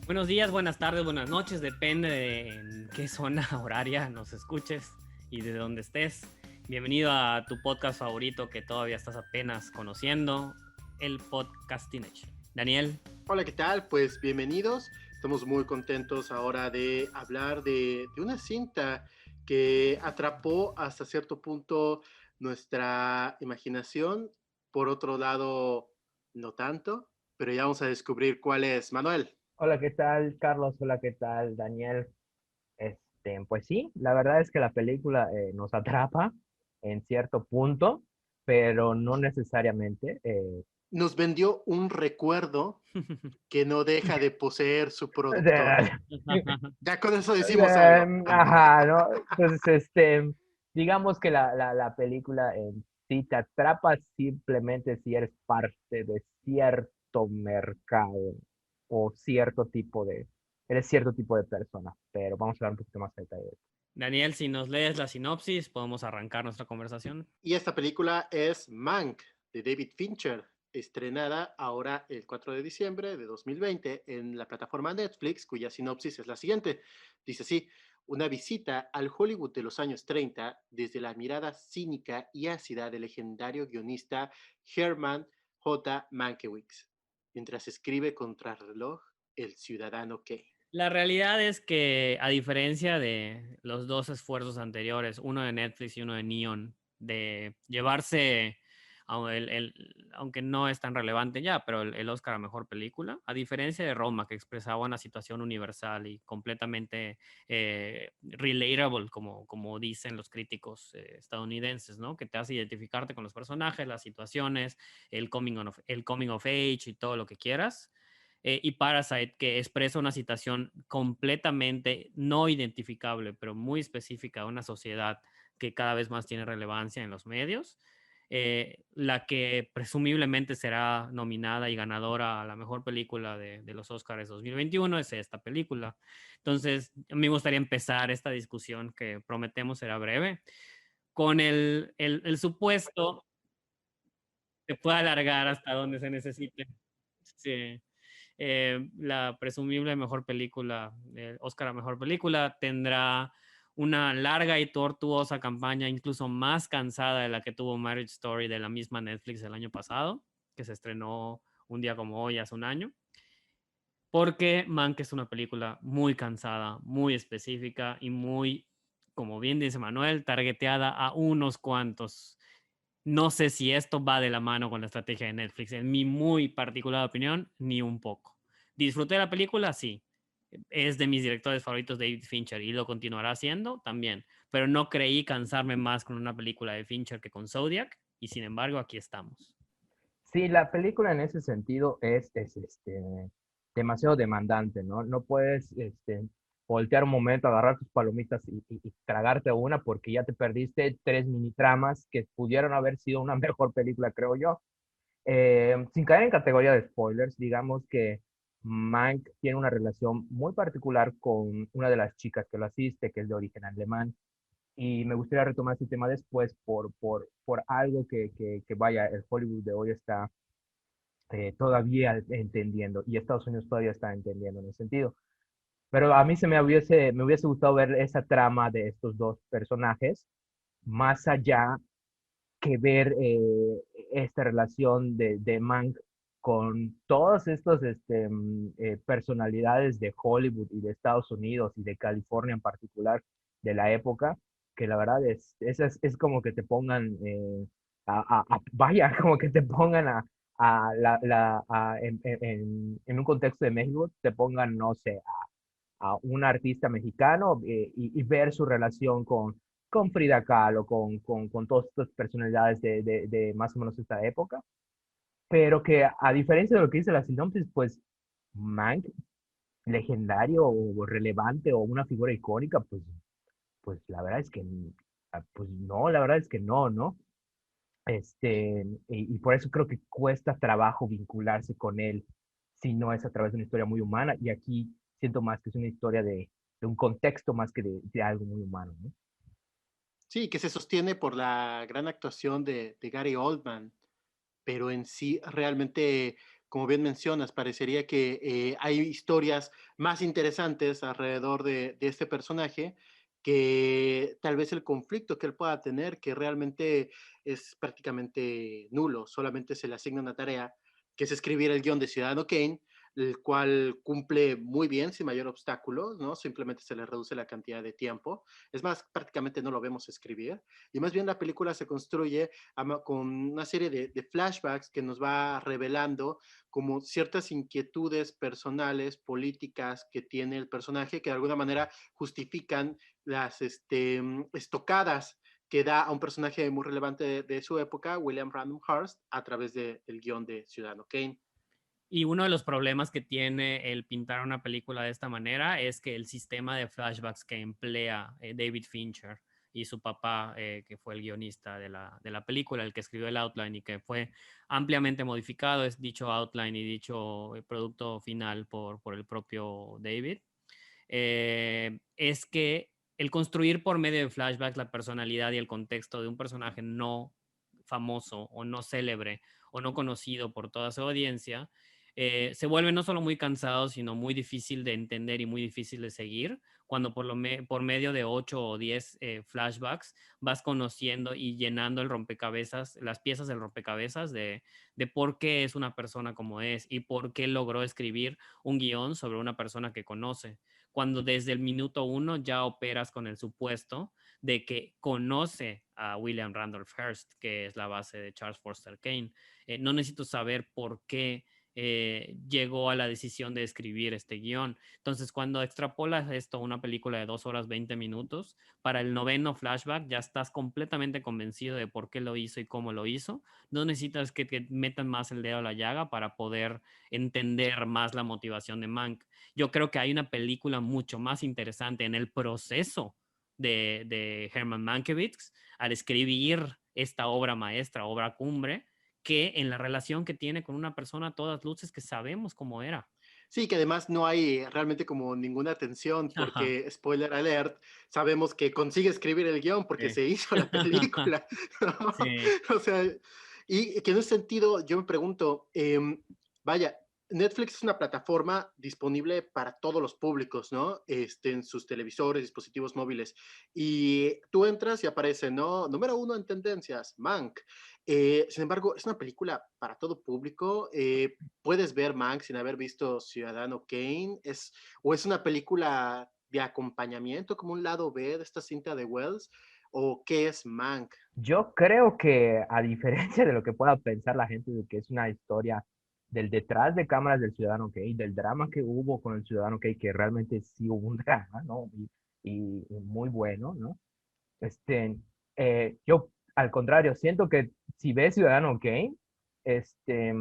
Buenos días, buenas tardes, buenas noches, depende de en qué zona horaria nos escuches y de dónde estés. Bienvenido a tu podcast favorito que todavía estás apenas conociendo, el Podcastination. Daniel. Hola, ¿qué tal? Pues bienvenidos. Estamos muy contentos ahora de hablar de una cinta que atrapó hasta cierto punto nuestra imaginación. Por otro lado, no tanto, pero ya vamos a descubrir cuál es. Manuel. Hola, ¿qué tal, Carlos? Hola, ¿qué tal, Daniel? Pues sí, la verdad es que la película nos atrapa en cierto punto, pero no necesariamente. Nos vendió un recuerdo que no deja de poseer su productor. Ya con eso decimos algo. Ajá, ¿no? Entonces, digamos que la película en sí te atrapa simplemente si eres parte de cierto mercado o eres cierto tipo de persona, pero vamos a hablar un poquito más a detalle de eso. Daniel, si nos lees la sinopsis, podemos arrancar nuestra conversación. Y esta película es Mank, de David Fincher, estrenada ahora el 4 de diciembre de 2020 en la plataforma Netflix, cuya sinopsis es la siguiente. Dice así: una visita al Hollywood de los años 30 desde la mirada cínica y ácida del legendario guionista Herman J. Mankiewicz, mientras escribe contrarreloj El Ciudadano Kane. La realidad es que, a diferencia de los dos esfuerzos anteriores, uno de Netflix y uno de Neon, de llevarse, aunque no es tan relevante ya, pero el Oscar a Mejor Película, a diferencia de Roma, que expresaba una situación universal y completamente relatable, como dicen los críticos estadounidenses, ¿no? Que te hace identificarte con los personajes, las situaciones, el coming of age y todo lo que quieras. Y Parasite, que expresa una situación completamente no identificable, pero muy específica de una sociedad que cada vez más tiene relevancia en los medios. La que presumiblemente será nominada y ganadora a la mejor película de los Oscars 2021 es esta película. Entonces, a mí me gustaría empezar esta discusión, que prometemos será breve, con el supuesto que pueda alargar hasta donde se necesite. Sí. La presumible mejor película, Oscar a mejor película, tendrá una larga y tortuosa campaña, incluso más cansada de la que tuvo Marriage Story de la misma Netflix el año pasado, que se estrenó un día como hoy, hace un año. Porque Mank es una película muy cansada, muy específica y muy, como bien dice Manuel, targeteada a unos cuantos. No sé si esto va de la mano con la estrategia de Netflix. En mi muy particular opinión, ni un poco. ¿Disfruté la película? Sí. Es de mis directores favoritos, David Fincher, y lo continuará haciendo también. Pero no creí cansarme más con una película de Fincher que con Zodiac, y sin embargo, aquí estamos. Sí, la película en ese sentido es demasiado demandante, ¿no? No puedes voltear un momento, agarrar tus palomitas y tragarte una porque ya te perdiste tres mini tramas que pudieron haber sido una mejor película, creo yo. Sin caer en categoría de spoilers, digamos que Mank tiene una relación muy particular con una de las chicas que lo asiste, que es de origen alemán. Y me gustaría retomar este tema después por algo que vaya, el Hollywood de hoy está todavía entendiendo y Estados Unidos todavía está entendiendo en ese sentido. Pero a mí me hubiese gustado ver esa trama de estos dos personajes más allá que ver esta relación de Mank con todas estas personalidades de Hollywood y de Estados Unidos y de California en particular de la época, que la verdad es como que te pongan, vaya, como que te pongan en un contexto de México, te pongan, no sé, a un artista mexicano y ver su relación con Frida Kahlo, con todas estas personalidades de más o menos esta época, pero que a diferencia de lo que dice la sinopsis, pues Mank, legendario o relevante o una figura icónica, pues la verdad es que, pues no, la verdad es que no, ¿no? Y por eso creo que cuesta trabajo vincularse con él si no es a través de una historia muy humana, y aquí siento más que es una historia de un contexto más que de algo muy humano, ¿no? Sí, que se sostiene por la gran actuación de Gary Oldman, pero en sí realmente como bien mencionas, parecería que hay historias más interesantes alrededor de este personaje que tal vez el conflicto que él pueda tener, que realmente es prácticamente nulo, solamente se le asigna una tarea, que es escribir el guión de Ciudadano Kane, el cual cumple muy bien sin mayor obstáculo, ¿no? Simplemente se le reduce la cantidad de tiempo. Es más, prácticamente no lo vemos escribir. Y más bien la película se construye con una serie de flashbacks que nos va revelando como ciertas inquietudes personales, políticas que tiene el personaje, que de alguna manera justifican las estocadas que da a un personaje muy relevante de su época, William Random Hearst, a través del guión de Ciudadano Kane. Y uno de los problemas que tiene el pintar una película de esta manera es que el sistema de flashbacks que emplea David Fincher y su papá, que fue el guionista de la película, el que escribió el outline y que fue ampliamente modificado, es dicho outline y dicho producto final por el propio David, es que el construir por medio de flashbacks la personalidad y el contexto de un personaje no famoso o no célebre o no conocido por toda su audiencia, se vuelve no solo muy cansado, sino muy difícil de entender y muy difícil de seguir, cuando por medio de 8 o 10 flashbacks vas conociendo y llenando el rompecabezas, las piezas del rompecabezas de por qué es una persona como es y por qué logró escribir un guión sobre una persona que conoce, cuando desde el minuto uno ya operas con el supuesto de que conoce a William Randolph Hearst, que es la base de Charles Foster Kane. No necesito saber por qué llegó a la decisión de escribir este guión. Entonces, cuando extrapolas esto a una película de 2 horas 20 minutos, para el noveno flashback ya estás completamente convencido de por qué lo hizo y cómo lo hizo. No necesitas que te metan más el dedo a la llaga para poder entender más la motivación de Mank. Yo creo que hay una película mucho más interesante en el proceso de Herman Mankiewicz al escribir esta obra maestra, obra cumbre, que en la relación que tiene con una persona a todas luces que sabemos cómo era. Sí, que además no hay realmente como ninguna tensión, Ajá, porque, spoiler alert, sabemos que consigue escribir el guión porque sí. se hizo la película, ¿no? Sí. O sea, y que en ese sentido yo me pregunto, vaya, Netflix es una plataforma disponible para todos los públicos, ¿no? En sus televisores, dispositivos móviles. Y tú entras y aparece, ¿no? Número uno en tendencias, Mank. Sin embargo, es una película para todo público. Puedes ver Mank sin haber visto Ciudadano Kane. O es una película de acompañamiento, como un lado B de esta cinta de Wells. ¿O qué es Mank? Yo creo que a diferencia de lo que pueda pensar la gente de que es una historia del detrás de cámaras del Ciudadano Kane, del drama que hubo con el Ciudadano Kane, que realmente sí hubo un drama, ¿no? Y muy bueno, ¿no? Este, yo, al contrario, siento que si ves Ciudadano Kane, este,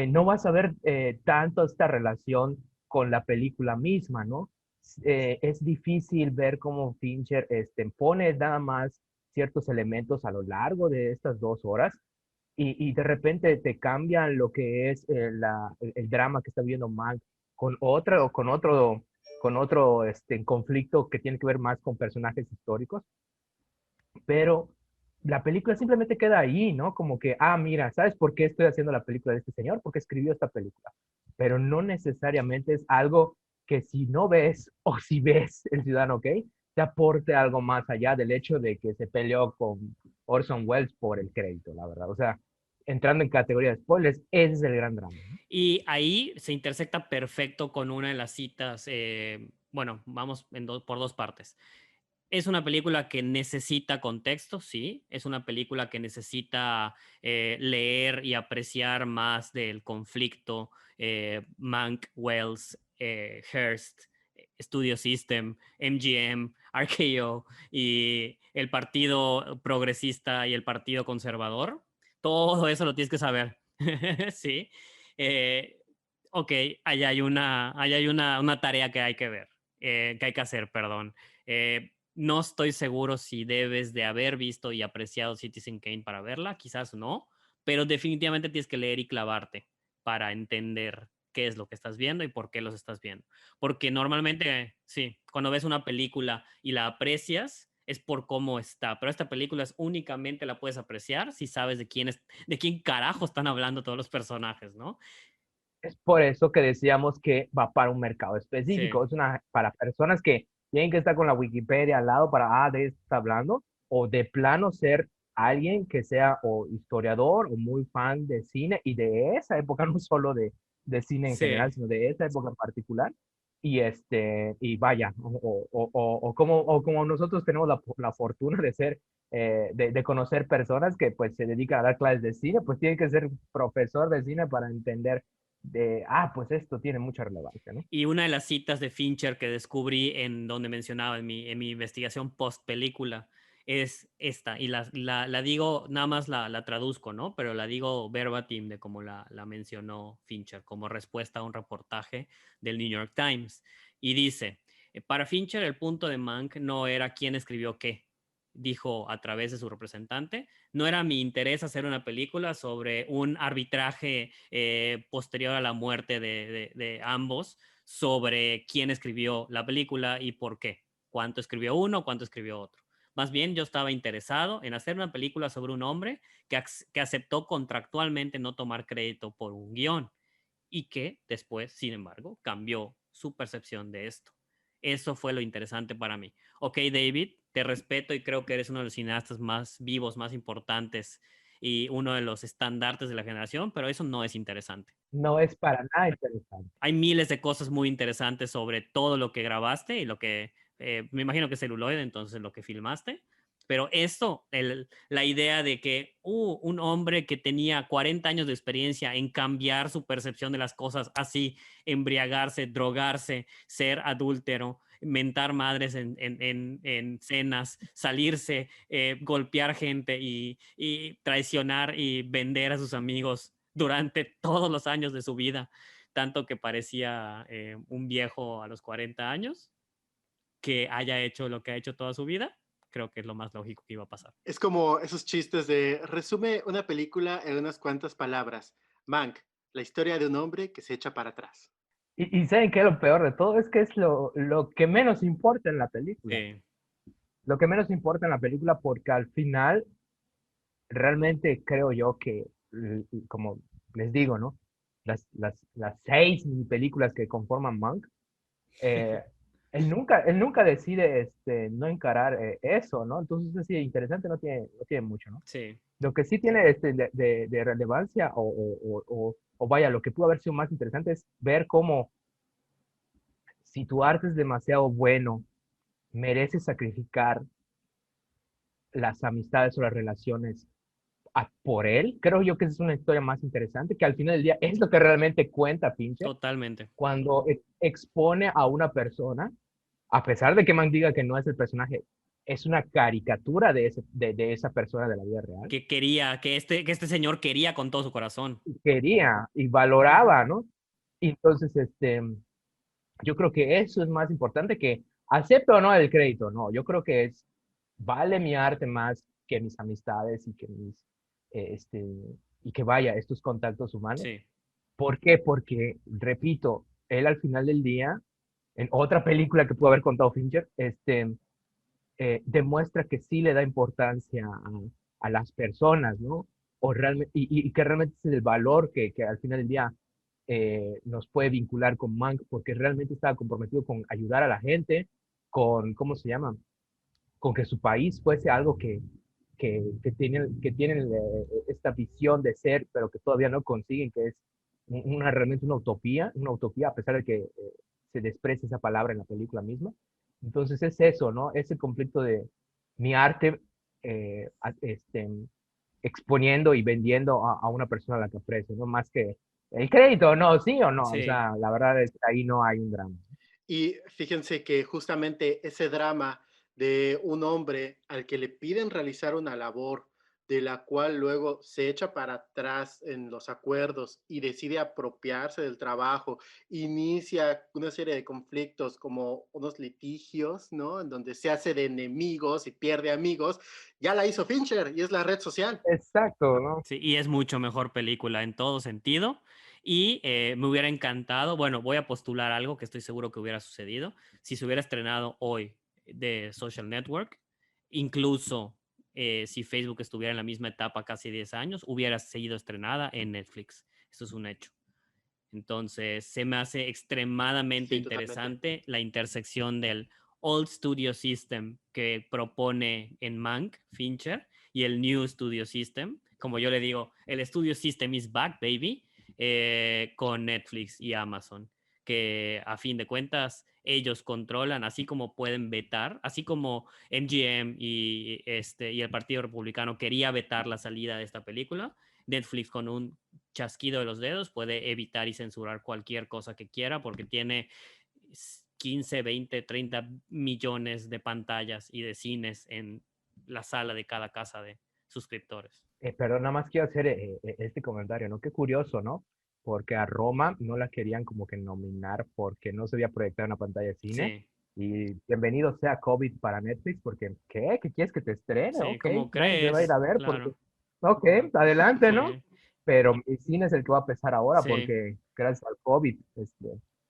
no vas a ver tanto esta relación con la película misma, ¿no? Es difícil ver cómo Fincher pone nada más ciertos elementos a lo largo de estas 2 horas y de repente te cambian lo que es el drama que está viendo Mank con otra o con otro conflicto que tiene que ver más con personajes históricos, pero la película simplemente queda ahí, ¿no? Como que, ah, mira, ¿sabes por qué estoy haciendo la película de este señor? Porque escribió esta película. Pero no necesariamente es algo que si no ves o si ves El Ciudadano ¿ok? Te aporte algo más allá del hecho de que se peleó con Orson Welles por el crédito, la verdad. O sea, entrando en categoría de spoilers, ese es el gran drama, ¿no? Y ahí se intersecta perfecto con una de las citas, bueno, vamos por dos partes. Es una película que necesita contexto, sí. Es una película que necesita leer y apreciar más del conflicto Mank, Wells, Hearst, Studio System, MGM, RKO y el partido progresista y el partido conservador. Todo eso lo tienes que saber, sí. Eh, ok, ahí hay una tarea que hay que ver, que hay que hacer, perdón. No estoy seguro si debes de haber visto y apreciado Citizen Kane para verla, quizás no, pero definitivamente tienes que leer y clavarte para entender qué es lo que estás viendo y por qué los estás viendo. Porque normalmente, sí, cuando ves una película y la aprecias, es por cómo está. Pero esta película únicamente la puedes apreciar si sabes de quién carajo están hablando todos los personajes, ¿no? Es por eso que decíamos que va para un mercado Sí, específico. Es para personas que tienen que estar con la Wikipedia al lado para, de esto está hablando, o de plano ser alguien que sea o historiador o muy fan de cine y de esa época, no solo de cine en general, sí. sino de esa época en particular. Y vaya, o como nosotros tenemos la fortuna de ser, de conocer personas que pues se dedican a dar clases de cine, pues tienen que ser profesor de cine para entender pues esto tiene mucha relevancia, ¿no? Y una de las citas de Fincher que descubrí en donde mencionaba en mi investigación post película es esta, y la digo, nada más la traduzco, ¿no? Pero la digo verbatim de como la mencionó Fincher, como respuesta a un reportaje del New York Times. Y dice, para Fincher el punto de Mank no era quién escribió qué, dijo a través de su representante, no era mi interés hacer una película sobre un arbitraje posterior a la muerte de ambos, sobre quién escribió la película y por qué, cuánto escribió uno, cuánto escribió otro. Más bien yo estaba interesado en hacer una película sobre un hombre que aceptó contractualmente no tomar crédito por un guión y que después, sin embargo, cambió su percepción de esto. Eso fue lo interesante para mí. Ok, David, te respeto y creo que eres uno de los cineastas más vivos, más importantes y uno de los estandartes de la generación, pero eso no es interesante. No es para nada interesante. Hay miles de cosas muy interesantes sobre todo lo que grabaste y lo que, me imagino que es celuloide, entonces lo que filmaste. Pero esto, la idea de que un hombre que tenía 40 años de experiencia en cambiar su percepción de las cosas así, embriagarse, drogarse, ser adúltero, mentar madres en cenas, salirse, golpear gente y traicionar y vender a sus amigos durante todos los años de su vida, tanto que parecía un viejo a los 40 años, que haya hecho lo que ha hecho toda su vida, creo que es lo más lógico que iba a pasar. Es como esos chistes de resume una película en unas cuantas palabras. Mank, la historia de un hombre que se echa para atrás. Y ¿saben qué? Lo peor de todo es que es lo que menos importa en la película. Sí, Lo que menos importa en la película porque al final realmente creo yo que, como les digo, ¿no? Las 6 mini películas que conforman Monk, eh, él nunca decide no encarar eso, ¿no? Entonces, así interesante no tiene mucho, ¿no? sí, Lo que sí tiene de relevancia o vaya, lo que pudo haber sido más interesante es ver cómo si tu arte es demasiado bueno, mereces sacrificar las amistades o las relaciones por él. Creo yo que esa es una historia más interesante, que al final del día es lo que realmente cuenta Fincher totalmente. cuando expone a una persona, a pesar de que Man diga que no es el personaje, es una caricatura de esa persona de la vida real. Que quería, que este señor quería con todo su corazón. Quería y valoraba, ¿no? Y entonces, yo creo que eso es más importante que acepto o no el crédito, no, yo creo que vale mi arte más que mis amistades y que y que vaya, estos contactos humanos. Sí, ¿Por qué? Porque, repito, él al final del día, en otra película que pudo haber contado Fincher, demuestra que sí le da importancia a las personas, ¿no? O realmente, y que realmente es el valor que al final del día nos puede vincular con Mank, porque realmente estaba comprometido con ayudar a la gente, con, ¿cómo se llama? Con que su país fuese algo que tienen esta visión de ser, pero que todavía no consiguen, que es realmente una utopía, a pesar de que se desprecia esa palabra en la película misma. Entonces es eso, ¿no? Ese conflicto de mi arte exponiendo y vendiendo a una persona a la que aprecio, ¿no? Más que el crédito, no, sí o no. O sí. sea, la verdad es que ahí no hay un drama. Y fíjense que justamente ese drama de un hombre al que le piden realizar una labor de la cual luego se echa para atrás en los acuerdos y decide apropiarse del trabajo, inicia una serie de conflictos como unos litigios, ¿no? En donde se hace de enemigos y pierde amigos, ya la hizo Fincher y es la red social. Exacto, ¿no? Sí, y es mucho mejor película en todo sentido. Y me hubiera encantado, bueno, voy a postular algo que estoy seguro que hubiera sucedido si se hubiera estrenado hoy de Social Network. incluso si Facebook estuviera en la misma etapa casi 10 años, hubiera seguido estrenada en Netflix. Eso es un hecho. Entonces, se me hace extremadamente Sí, totalmente. interesante la intersección del Old Studio System que propone en Mank, Fincher, y el New Studio System. Como yo le digo, el Studio System is back, baby, con Netflix y Amazon, que a fin de cuentas ellos controlan, así como pueden vetar, así como MGM y el Partido Republicano quería vetar la salida de esta película. Netflix con un chasquido de los dedos puede evitar y censurar cualquier cosa que quiera porque tiene 15, 20, 30 millones de pantallas y de cines en la sala de cada casa de suscriptores. Pero nada más quiero hacer este comentario, ¿no? Qué curioso, ¿no? Porque a Roma no la querían como que nominar porque no se había proyectado en una pantalla de cine. Sí, Y bienvenido sea COVID para Netflix, porque ¿qué? ¿Qué quieres que te estrene? sí, Ok, ¿cómo nadie te va a ir crees? a ver porque, Claro, ok, adelante, ¿no? sí, Pero mi cine es el que va a pesar ahora sí. porque gracias al COVID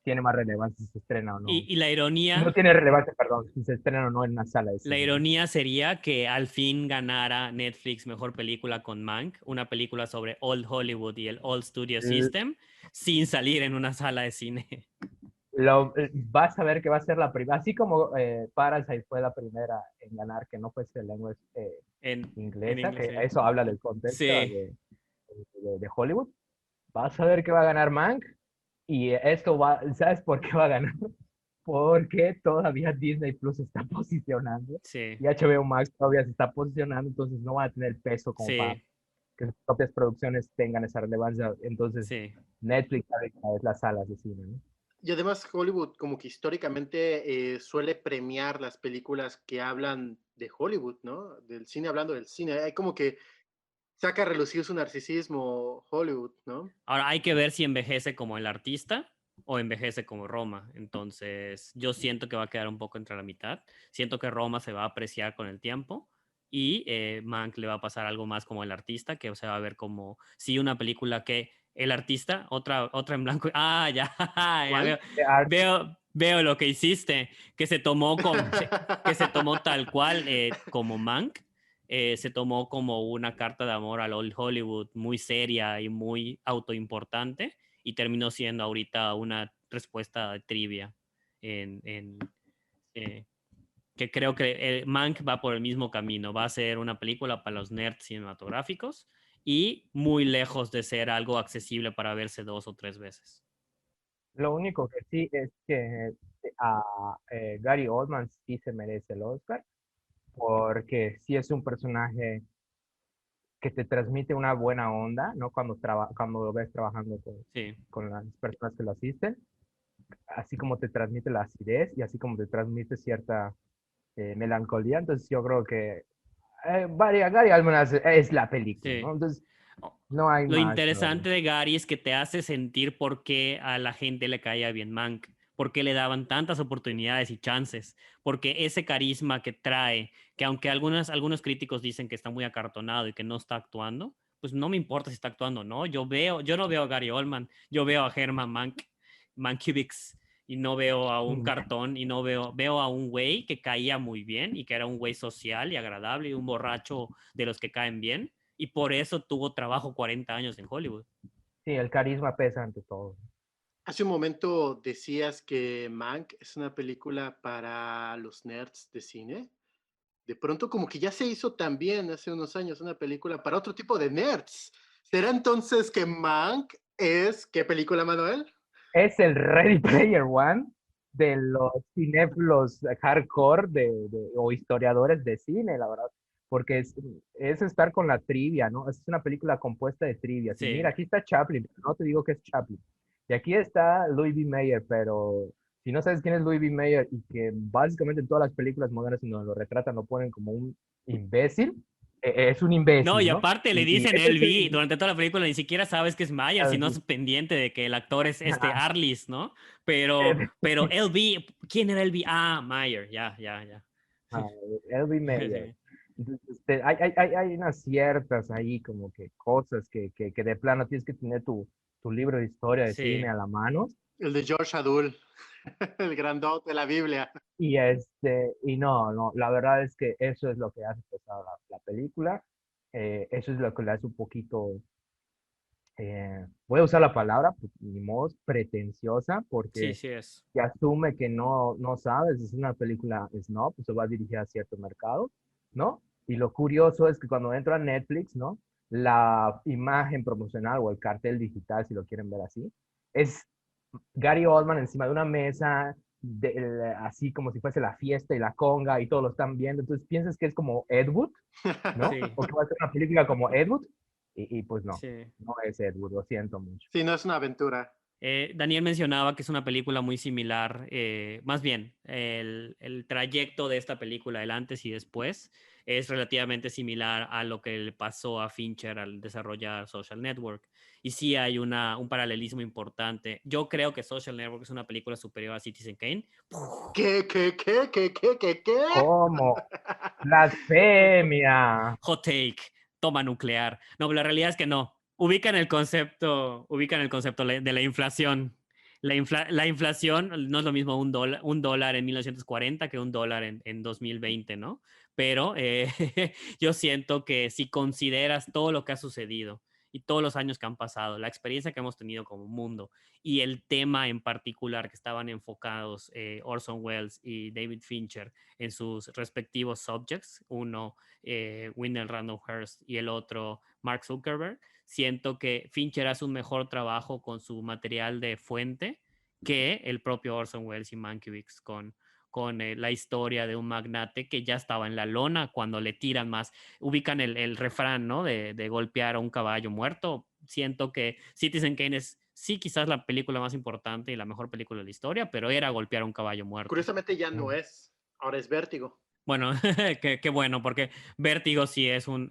tiene más relevancia si se estrena o no. Y la No ironía tiene relevancia, perdón, si se estrena o no en una sala de La cine, ¿no? ironía sería que al fin ganara Netflix mejor película con Mank, una película sobre Old Hollywood y el Old Studio L- System, sin salir en una sala de cine. Vas a ver que va a ser la primera, así como Parasite fue la primera en ganar, que no fuese lengua En inglesa, inglés, que sí. eso habla del contexto Sí, de Hollywood. Vas a ver que va a ganar Mank y esto va, ¿sabes por qué va a ganar? Porque todavía Disney Plus se está posicionando sí, y HBO Max todavía se está posicionando, entonces no va a tener peso como para sí, que sus propias producciones tengan esa relevancia. Entonces, sí. Netflix ahorita es las salas de cine, ¿no? Y además Hollywood como que históricamente suele premiar las películas que hablan de Hollywood, ¿no? Del cine hablando del cine. Hay como que saca a relucir su narcisismo Hollywood, ¿no? Ahora hay que ver si envejece como el artista o envejece como Roma. Entonces, yo siento que va a quedar un poco entre la mitad. Siento que Roma se va a apreciar con el tiempo y Mank le va a pasar algo más como el artista, que se va a ver como si una película que el artista, otra en blanco. Ah, ya, ya ¿Cuál? veo lo que hiciste, que se tomó que se tomó tal cual como Mank, se tomó como una carta de amor al Old Hollywood muy seria y muy autoimportante y terminó siendo ahorita una respuesta de trivia eh, que creo que Mank va por el mismo camino, va a ser una película para los nerds cinematográficos y muy lejos de ser algo accesible para verse 2 o 3 veces. Lo único que sí es que a Gary Oldman sí se merece el Oscar, porque sí es un personaje que te transmite una buena onda, ¿no? Cuando lo ves trabajando Sí, con las personas que lo asisten, así como te transmite la acidez y así como te transmite cierta melancolía. Entonces yo creo que Gary Oldman es la película, sí. ¿no? Entonces no hay Lo más, la verdad. interesante de Gary es que te hace sentir por qué a la gente le caía bien Mank, por qué le daban tantas oportunidades y chances, porque ese carisma que trae, que aunque algunos críticos dicen que está muy acartonado y que no está actuando, pues no me importa si está actuando o no. Yo no veo a Gary Oldman, yo veo a Herman Mankiewicz y no veo a un cartón y veo a un güey que caía muy bien y que era un güey social y agradable y un borracho de los que caen bien y por eso tuvo trabajo 40 años en Hollywood. Sí, el carisma pesa ante todo. Hace un momento decías que Mank es una película para los nerds de cine. De pronto como que ya se hizo también hace unos años una película para otro tipo de nerds. ¿Será entonces que Mank es qué película, Manuel? Es el Ready Player One de los cinéfilos hardcore o historiadores de cine, la verdad, porque es estar con la trivia, ¿no? Es una película compuesta de trivias. Y mira, Sí, aquí está Chaplin, pero no te digo que es Chaplin. Y aquí está Louis B. Mayer, pero si no sabes quién es Louis B. Mayer y que básicamente en todas las películas modernas en donde lo retratan lo ponen como un imbécil, es un no, imbécil, y ¿no? aparte le Y dicen ese es LB durante toda la película, ni siquiera sabes que es Mayer, si no el... es pendiente de que el actor es Arliss, ¿no? Pero LB, ¿quién era LB? Ah, Mayer, ya. Ah, Elvin Mayer. Sí, Entonces, hay unas ciertas ahí como que cosas que de plano tienes que tener tu libro de historia de cine sí. a la mano. El de George Adul. El grandote de la Biblia. Y no, la verdad es que eso es lo que hace pesada la película. Eso es lo que le hace un poquito, voy a usar la palabra, pues, ni modo, pretenciosa, Sí, porque sí es. se asume que no sabes, es una película snob, se va a dirigir a cierto mercado, ¿no? Y lo curioso es que cuando entra a Netflix, ¿no? La imagen promocional o el cartel digital, si lo quieren ver así, es Gary Oldman encima de una mesa, así como si fuese la fiesta y la conga y todos lo están viendo. Entonces piensas que es como Ed Wood, ¿no? Sí, O que va a ser una película como Ed Wood. Y pues sí. no es Ed Wood, lo siento mucho. Sí, no es una aventura. Daniel mencionaba que es una película muy similar, más bien, el trayecto de esta película, el antes y después, es relativamente similar a lo que le pasó a Fincher al desarrollar Social Network. Y sí hay un paralelismo importante. Yo creo que Social Network es una película superior a Citizen Kane. ¿Qué? ¿Cómo? Blasfemia. Hot take, toma nuclear. No, pero la realidad es que no. Ubican el concepto de la inflación. La inflación no es lo mismo un dólar en 1940 que un dólar en 2020, ¿no? Pero yo siento que si consideras todo lo que ha sucedido y todos los años que han pasado, la experiencia que hemos tenido como mundo y el tema en particular que estaban enfocados Orson Welles y David Fincher en sus respectivos subjects, uno Wendell Randolph Hearst y el otro Mark Zuckerberg, siento que Fincher hace un mejor trabajo con su material de fuente que el propio Orson Welles y Mankiewicz con la historia de un magnate que ya estaba en la lona cuando le tiran más. Ubican el refrán, ¿no? De golpear a un caballo muerto. Siento que Citizen Kane es, sí, quizás la película más importante y la mejor película de la historia, pero era golpear a un caballo muerto. Curiosamente ya no Mm. es. Ahora es Vértigo. Bueno, qué bueno, porque Vértigo sí es un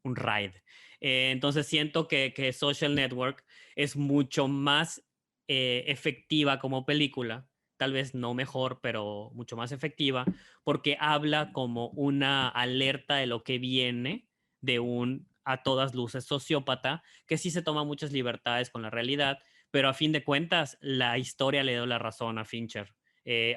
ride. Entonces siento que Social Network es mucho más efectiva como película, tal vez no mejor, pero mucho más efectiva, porque habla como una alerta de lo que viene de un a todas luces sociópata, que sí se toma muchas libertades con la realidad, pero a fin de cuentas la historia le dio la razón a Fincher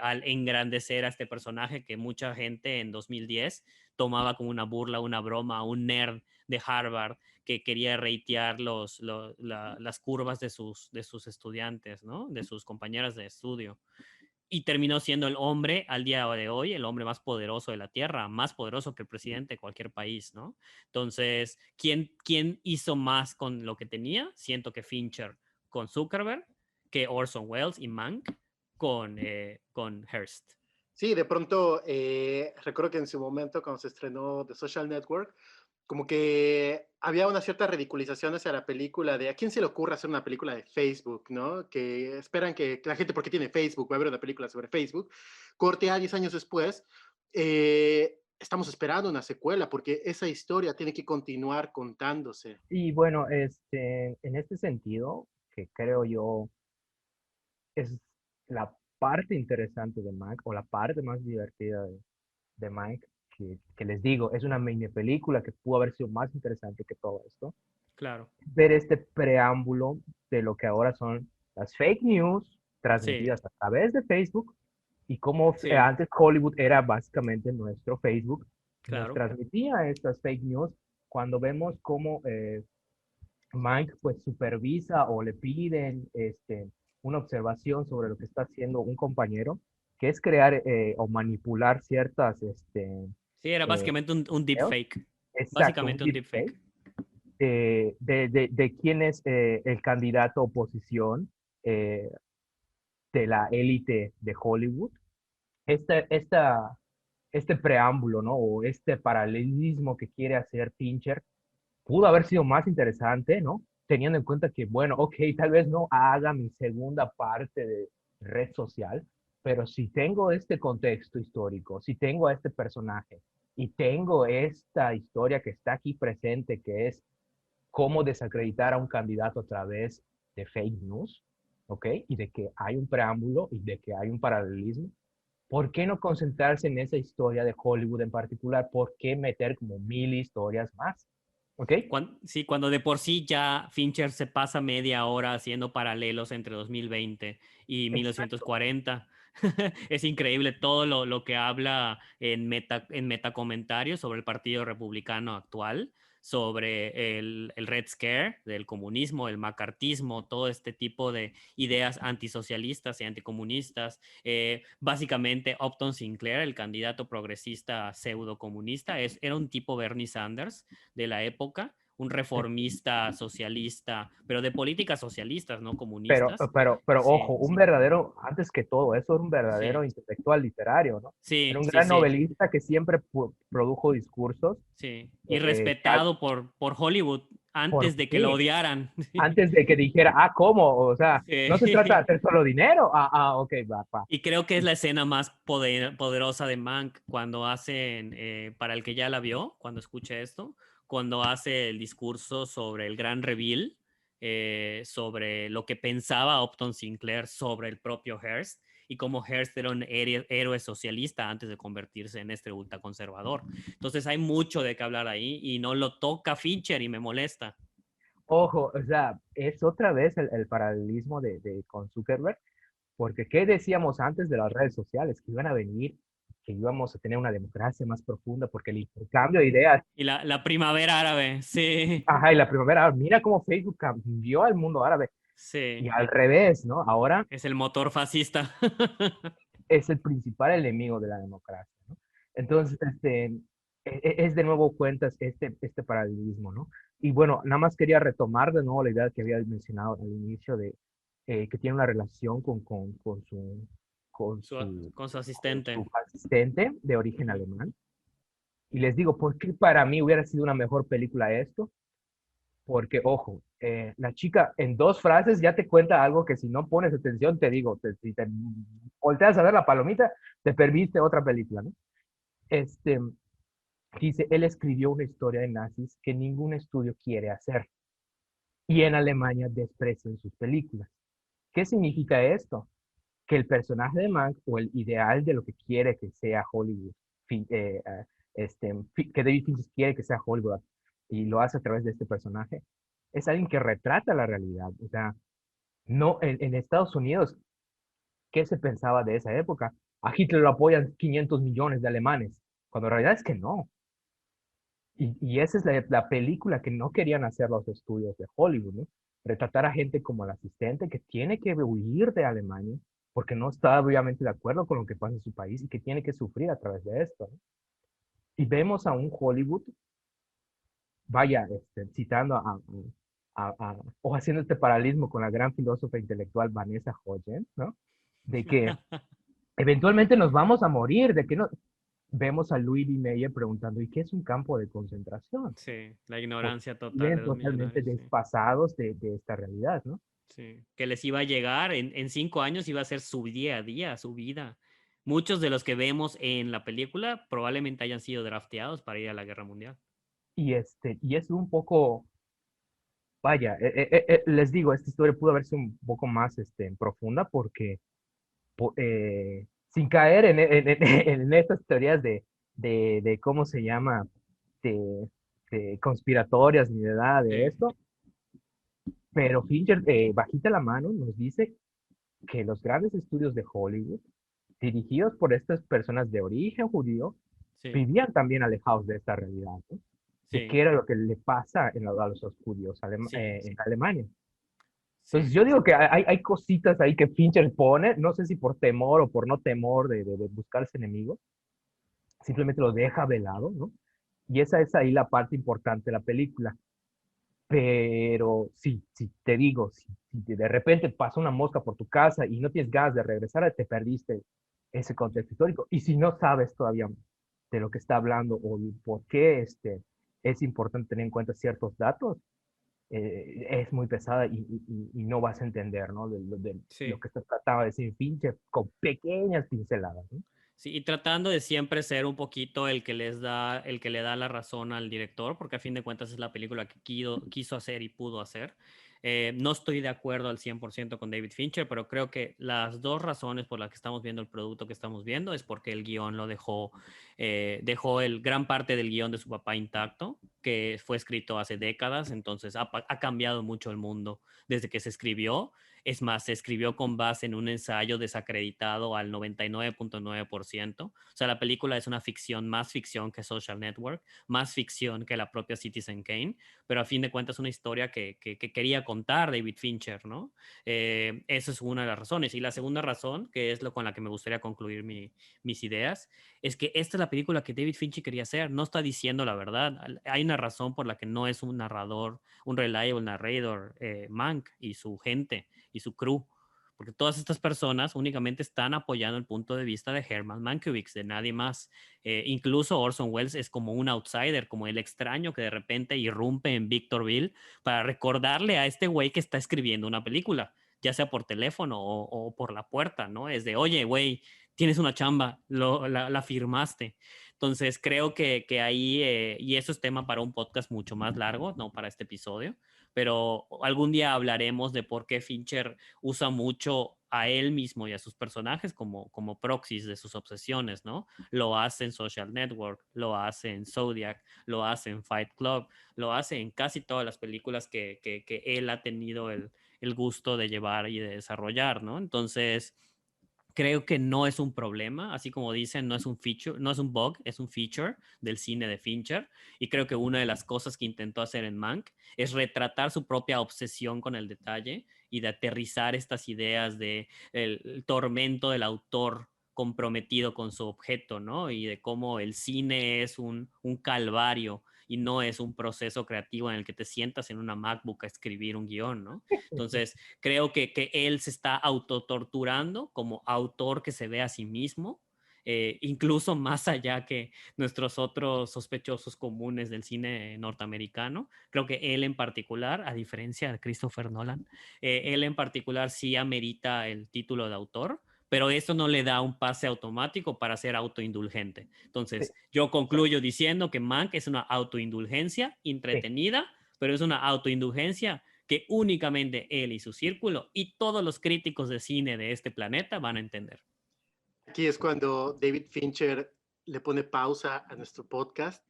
al engrandecer a este personaje que mucha gente en 2010 tomaba como una burla, una broma, a un nerd de Harvard que quería reitear las curvas de sus estudiantes, ¿no? De sus compañeras de estudio. Y terminó siendo el hombre al día de hoy, el hombre más poderoso de la Tierra, más poderoso que el presidente de cualquier país, ¿no? Entonces, ¿quién hizo más con lo que tenía? Siento que Fincher con Zuckerberg, que Orson Welles y Mank con Hearst. Sí, de pronto recuerdo que en su momento cuando se estrenó The Social Network, como que había una cierta ridiculización hacia la película de a quién se le ocurre hacer una película de Facebook, ¿no? Que esperan que la gente, porque tiene Facebook, va a ver una película sobre Facebook. Corte a 10 años después, estamos esperando una secuela porque esa historia tiene que continuar contándose. Y bueno, en este sentido, que creo yo es la parte interesante de Mike, o la parte más divertida de Mike, que les digo, es una mini película que pudo haber sido más interesante que todo esto. Claro. Ver este preámbulo de lo que ahora son las fake news Sí, transmitidas a través de Facebook y cómo sí, antes Hollywood era básicamente nuestro Facebook, nos claro. transmitía estas fake news cuando vemos cómo Mike pues supervisa o le piden una observación sobre lo que está haciendo un compañero, que es crear o manipular ciertas Sí, era eh, básicamente un videos. deepfake. Exacto, un Básicamente un deepfake deepfake. de quién es el candidato oposición eh, de la élite de Hollywood. Este, esta, este preámbulo, ¿no? O este paralelismo que quiere hacer Fincher pudo haber sido más interesante, ¿no? Teniendo en cuenta que, bueno, ok, tal vez no haga mi segunda parte de red social, pero si tengo este contexto histórico, si tengo a este personaje y tengo esta historia que está aquí presente, que es cómo desacreditar a un candidato a través de fake news, ¿ok? Y de que hay un preámbulo y de que hay un paralelismo. ¿Por qué no concentrarse en esa historia de Hollywood en particular? ¿Por qué meter como 1000 historias más? ¿Ok? Sí, cuando de por sí ya Fincher se pasa media hora haciendo paralelos entre 2020 y Exacto. 1940. Es increíble todo lo que habla en metacomentarios sobre el Partido Republicano actual, sobre el Red Scare del comunismo, el macartismo, todo este tipo de ideas antisocialistas y anticomunistas. Básicamente, Upton Sinclair, el candidato progresista pseudo comunista, era un tipo Bernie Sanders de la época, un reformista socialista, pero de políticas socialistas, no comunistas. Pero ojo, Sí, un verdadero, antes que todo eso, era un sí, verdadero intelectual literario, ¿no? Era sí, un sí, gran sí, novelista que siempre produjo discursos sí. Y que respetado por Hollywood antes de que lo sí, odiaran. antes de que dijera, ah, ¿cómo? O sea, no se trata de Sí. hacer solo dinero. Ok, va. Y creo que es la escena más poderosa de Mank cuando hacen, para el que ya la vio, cuando escuche esto, cuando hace el discurso sobre el gran reveal, sobre lo que pensaba Upton Sinclair sobre el propio Hearst y cómo Hearst era un héroe socialista antes de convertirse en este ultraconservador. Entonces hay mucho de qué hablar ahí y no lo toca Fincher y me molesta. Ojo, o sea, es otra vez el paralelismo con Zuckerberg, porque ¿qué decíamos antes de las redes sociales? Que iban a venir, que íbamos a tener una democracia más profunda, porque el intercambio de ideas, Y la primavera árabe, sí, ajá, y la primavera, mira cómo Facebook cambió al mundo árabe, y sí, al revés, ¿no? Ahora es el motor fascista. es el principal enemigo de la democracia, ¿no? Entonces, es de nuevo cuentas este paralelismo, ¿no? Y bueno, nada más quería retomar de nuevo la idea que había mencionado al inicio de que tiene una relación con su, su, con su con asistente. su asistente de origen Ujú. alemán. Y les digo, ¿por qué para mí hubiera sido una mejor película esto? Porque, ojo, la chica en dos frases ya te cuenta algo que si no pones atención, te digo, si te volteas a ver la palomita, te perdiste otra película, ¿no? Este, dice, él escribió una historia de nazis que ningún estudio quiere hacer y en Alemania desprecian sus películas. ¿Qué significa esto? Que el personaje de Mank o el ideal de lo que quiere que sea Hollywood, que David Fincher quiere que sea Hollywood y lo hace a través de este personaje, es alguien que retrata la realidad. O sea, no en Estados Unidos, ¿qué se pensaba de esa época? A Hitler lo apoyan 500 millones de alemanes, cuando en realidad es que no. Y esa es la película que no querían hacer los estudios de Hollywood, ¿no? Retratar a gente como el asistente que tiene que huir de Alemania porque no está obviamente de acuerdo con lo que pasa en su país y que tiene que sufrir a través de esto, ¿no? Y vemos a un Hollywood, vaya, citando o haciendo este paralelismo con la gran filósofa intelectual Vanessa Hudgens, ¿no? De que eventualmente nos vamos a morir, de que no... Vemos a Louis B. Mayer preguntando, ¿y qué es un campo de concentración? Sí, la Porque ignorancia total viven de los totalmente millonarios, sí. desfasados de esta realidad, ¿no? Sí. Que les iba a llegar en 5 años, iba a ser su día a día, su vida. Muchos de los que vemos en la película probablemente hayan sido drafteados para ir a la guerra mundial. Y es un poco, vaya, les digo, esta historia pudo haber sido un poco más profunda porque sin caer en estas teorías de cómo se llama, de, de conspiratorias ni de nada de Sí, esto, pero Fincher, bajita la mano, nos dice que los grandes estudios de Hollywood, dirigidos por estas personas de origen judío, sí, vivían también alejados de esta realidad, ¿no? De qué sí, era lo que le pasa a los judíos sí, en Alemania. Entonces sí, yo digo que hay cositas ahí que Fincher pone, no sé si por temor o por no temor de buscarse enemigos, simplemente lo deja velado, ¿no? Y esa es ahí la parte importante de la película. Pero sí, sí, te digo, si de repente pasa una mosca por tu casa y no tienes ganas de regresar, te perdiste ese contexto histórico. Y si no sabes todavía de lo que está hablando o por qué es importante tener en cuenta ciertos datos, es muy pesada y no vas a entender, ¿no? De lo sí. que está tratando de decir Fincher con pequeñas pinceladas, ¿no? Sí, y tratando de siempre ser un poquito el que le da la razón al director, porque a fin de cuentas es la película que quiso hacer y pudo hacer. No estoy de acuerdo al 100% con David Fincher, pero creo que las dos razones por las que estamos viendo el producto que estamos viendo es porque el guión lo dejó gran parte del guión de su papá intacto, que fue escrito hace décadas, entonces ha cambiado mucho el mundo desde que se escribió. Es más, se escribió con base en un ensayo desacreditado al 99.9%. O sea, la película es una ficción, más ficción que Social Network, más ficción que la propia Citizen Kane, pero a fin de cuentas una historia que quería contar David Fincher, ¿no? Esa es una de las razones. Y la segunda razón, que es lo con la que me gustaría concluir mis ideas, es que esta es la película que David Fincher quería hacer. No está diciendo la verdad. Hay una razón por la que no es un narrador, un reliable narrator, Mank y su gente y su crew. Porque todas estas personas únicamente están apoyando el punto de vista de Herman Mankiewicz, de nadie más. Incluso Orson Welles es como un outsider, como el extraño que de repente irrumpe en Victorville para recordarle a este güey que está escribiendo una película, ya sea por teléfono o por la puerta, ¿no? Es de, oye, güey, tienes una chamba, la firmaste. Entonces creo que ahí, y eso es tema para un podcast mucho más largo, no para este episodio, pero algún día hablaremos de por qué Fincher usa mucho a él mismo y a sus personajes como proxies de sus obsesiones, ¿no? Lo hace en Social Network, lo hace en Zodiac, lo hace en Fight Club, lo hace en casi todas las películas que él ha tenido el gusto de llevar y de desarrollar, ¿no? Entonces, creo que no es un problema, así como dicen, no es un feature, no es un bug, es un feature del cine de Fincher. Y creo que una de las cosas que intentó hacer en Mank es retratar su propia obsesión con el detalle y de aterrizar estas ideas de el tormento del autor comprometido con su objeto, ¿no? Y de cómo el cine es un calvario y no es un proceso creativo en el que te sientas en una MacBook a escribir un guión, ¿no? Entonces, creo que él se está autotorturando como autor que se ve a sí mismo, incluso más allá que nuestros otros sospechosos comunes del cine norteamericano. Creo que él en particular, a diferencia de Christopher Nolan, él en particular sí amerita el título de autor, pero eso no le da un pase automático para ser autoindulgente. Sí, Entonces, yo concluyo diciendo que Mank es una autoindulgencia sí. entretenida, pero es una autoindulgencia que únicamente él y su círculo y todos los críticos de cine de este planeta van a entender. Aquí es cuando David Fincher le pone pausa a nuestro podcast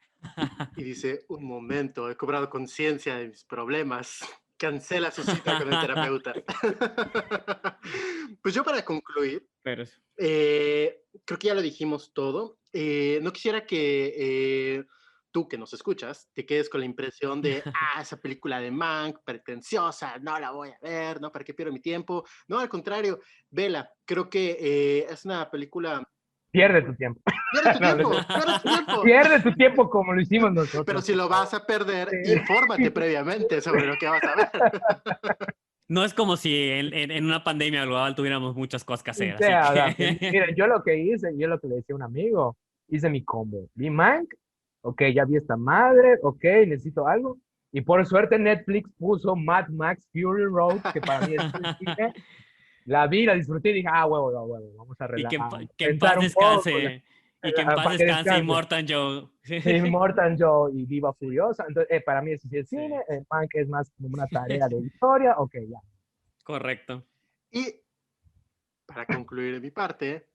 y dice, un momento, he cobrado conciencia de mis problemas. Cancela su cita con el terapeuta. Pues yo para concluir, Pero creo que ya lo dijimos todo. No quisiera que tú que nos escuchas te quedes con la impresión de, esa película de Mank, pretenciosa, no la voy a ver, ¿no? ¿Para qué pierdo mi tiempo? No, al contrario, vela. Creo que es una película... Pierde tu tiempo. Pierde tu No, tiempo, pierde tu tiempo. pierde tu tiempo como lo hicimos nosotros. Pero si lo vas a perder, Sí. infórmate previamente sobre lo que vas a ver. no es como si en una pandemia global tuviéramos muchas cosas que hacer, O así sea, que... mira, yo lo que hice, yo lo que le decía a un amigo, hice mi combo. Vi Mank, ok, ya vi esta madre, ok, necesito algo. Y por suerte Netflix puso Mad Max Fury Road, que para mí es el cine. La vi, la disfruté y dije, huevo, huevo, vamos a, y a que en paz pensar un poco, descanse, y que en paz para que descanse descanse. Immortal Joe. Sí, Mortal Joe y Viva Sí, Furiosa. Entonces, para mí eso sí es sí, cine. Mank es más como una tarea de historia. Ok, ya. correcto. Y para concluir mi parte,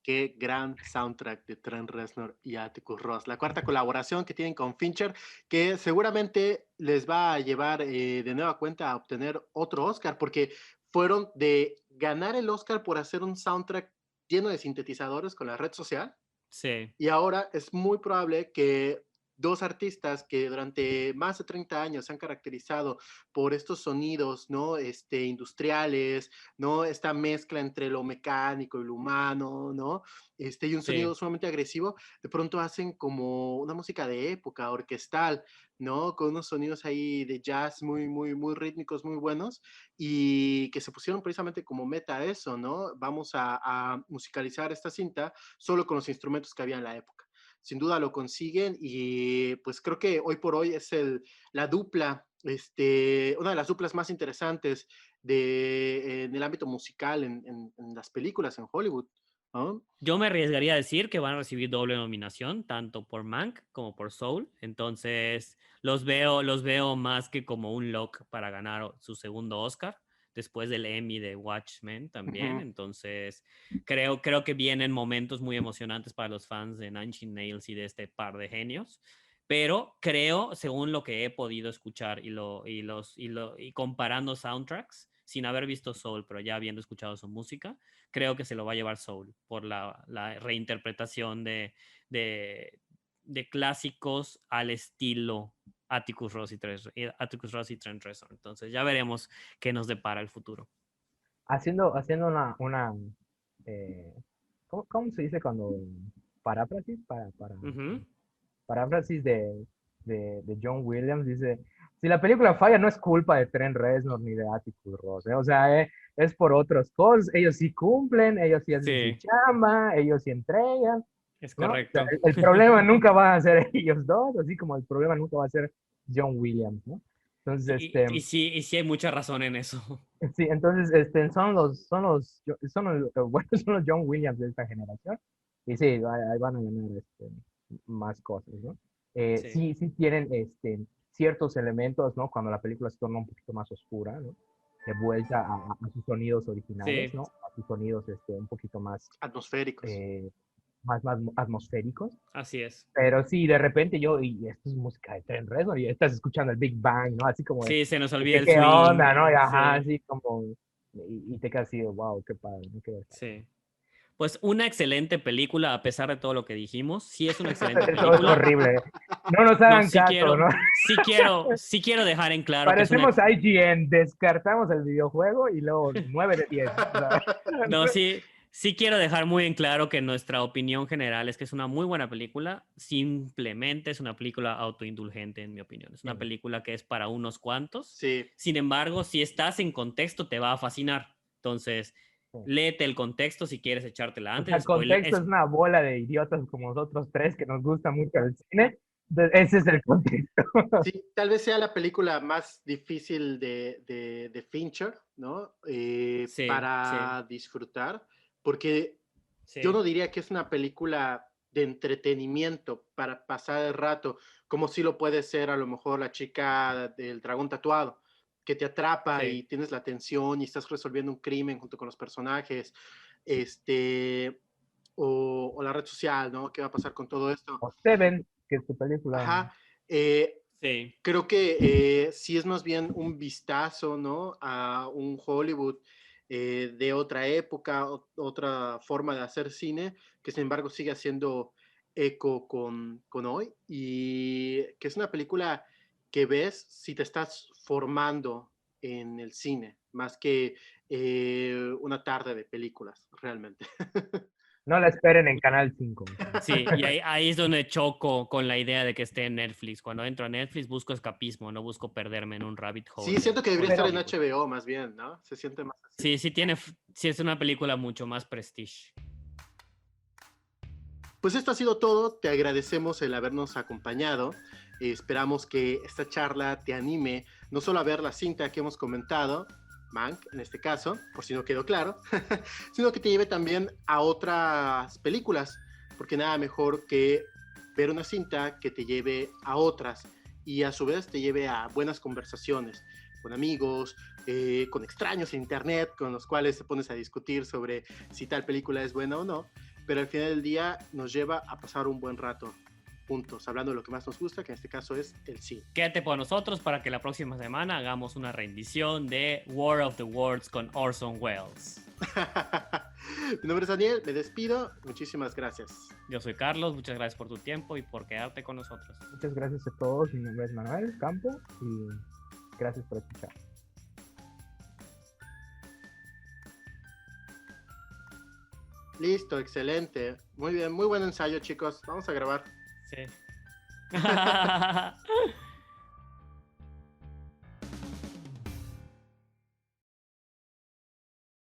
qué gran soundtrack de Trent Reznor y Atticus Ross. La cuarta colaboración que tienen con Fincher, que seguramente les va a llevar de nueva cuenta a obtener otro Oscar, porque fueron de ganar el Oscar por hacer un soundtrack lleno de sintetizadores con la red social. Sí. Y ahora es muy probable que dos artistas que durante más de 30 años se han caracterizado por estos sonidos, ¿no? Industriales, ¿no? Esta mezcla entre lo mecánico y lo humano, ¿no? Y un sonido Sí. sumamente agresivo, de pronto hacen como una música de época, orquestal, ¿no? Con unos sonidos ahí de jazz muy, muy, muy rítmicos, muy buenos, y que se pusieron precisamente como meta a eso, ¿no? Vamos a musicalizar esta cinta solo con los instrumentos que había en la época. Sin duda lo consiguen y pues creo que hoy por hoy es la dupla, una de las duplas más interesantes en el ámbito musical, en las películas en Hollywood, ¿no? Yo me arriesgaría a decir que van a recibir doble nominación, tanto por Mank como por Soul. Entonces, los veo más que como un lock para ganar su segundo Oscar, después del Emmy de Watchmen también. Ujú. Entonces, creo que vienen momentos muy emocionantes para los fans de Nine Inch Nails y de este par de genios. Pero creo, según lo que he podido escuchar y comparando soundtracks, sin haber visto Soul, pero ya habiendo escuchado su música, creo que se lo va a llevar Soul por la reinterpretación de, de clásicos al estilo Atticus Ross y Trent Reznor. Entonces ya veremos qué nos depara el futuro. Haciendo una ¿cómo se dice cuando paráfrasis? Ujú. Paráfrasis de John Williams, dice, si la película falla no es culpa de Trent Reznor ni de Atticus Ross, ¿eh? O sea, es por otras cosas, ellos sí cumplen, ellos sí hacen su Sí, chamba, ellos sí entregan, es ¿no? O sea, correcto. el problema nunca va a ser ellos dos, así como el problema nunca va a ser John Williams, ¿no? Entonces, Y sí hay mucha razón en eso. sí, entonces, bueno, son los John Williams de esta generación. Y sí, ahí van a ganar más cosas, ¿no? Sí, Sí tienen ciertos elementos, ¿no? Cuando la película se torna un poquito más oscura, ¿no? De vuelta a sus sonidos originales, sí, ¿no? A sus sonidos un poquito Atmosféricos. eh, más atmosféricos. así es. Pero sí, de repente y esto es música de Trent Reznor, y estás escuchando el Big Bang, ¿no? Así como de, Sí, se nos olvida el qué swing. onda, ¿no? Y ajá, Sí, así como, y te quedas así, wow, qué padre, ¿no? Qué sí. Pues una excelente película, a pesar de todo lo que dijimos. Sí es una excelente Eso es película. horrible. No nos No, hagan caso, ¿no? sí quiero dejar en claro que es una... Parecemos IGN, descartamos el videojuego y luego 9 de 10. O sea, No, sí quiero dejar muy en claro que nuestra opinión general es que es una muy buena película. Simplemente es una película autoindulgente, en mi opinión. Es una sí, película que es para unos cuantos. Sí, Sin embargo, si estás en contexto, te va a fascinar. Entonces, sí. léete el contexto si quieres echártela O sea, antes. el contexto es una bola de idiotas como nosotros tres que nos gusta mucho el cine. Entonces, ese es el contexto. sí, tal vez sea la película más difícil de Fincher, ¿no? Sí, sí, Para disfrutar, porque yo sí, no diría que es una película de entretenimiento para pasar el rato, como si lo puede ser a lo mejor la chica del dragón tatuado, que te atrapa sí. y tienes la atención y estás resolviendo un crimen junto con los personajes, este, o la red social, ¿no? ¿Qué va a pasar con todo esto? O Seven, que es tu película. Ajá. Eh, Sí, Creo que sí es más bien un vistazo, ¿no? A un Hollywood de otra época, otra forma de hacer cine, que sin embargo sigue haciendo eco con hoy, y que es una película que ves si te estás formando en el cine, más que una tarde de películas, realmente. No la esperen en Canal 5. O sea. sí, y ahí es donde choco con la idea de que esté en Netflix. Cuando entro a Netflix busco escapismo, no busco perderme en un rabbit Sí, hole siento que debería estar en Hollywood. HBO más bien, ¿no? Se siente más así. Sí es una película mucho más prestige. Pues esto ha sido todo, te agradecemos el habernos acompañado, esperamos que esta charla te anime no solo a ver la cinta que hemos comentado, Mank en este caso, por si no quedó claro, sino que te lleve también a otras películas, porque nada mejor que ver una cinta que te lleve a otras y a su vez te lleve a buenas conversaciones con amigos, con extraños en internet, con los cuales te pones a discutir sobre si tal película es buena o no, pero al final del día nos lleva a pasar un buen rato juntos, hablando de lo que más nos gusta, que en este caso es el cine. Quédate con nosotros para que la próxima semana hagamos una rendición de War of the Worlds con Orson Welles. Mi nombre es Daniel, me despido, muchísimas gracias. Yo soy Carlos, muchas gracias por tu tiempo y por quedarte con nosotros. Muchas gracias a todos. Mi nombre es Manuel Campo y gracias por escuchar. Listo, excelente. Muy bien, muy buen ensayo, chicos. Vamos a grabar. Sí.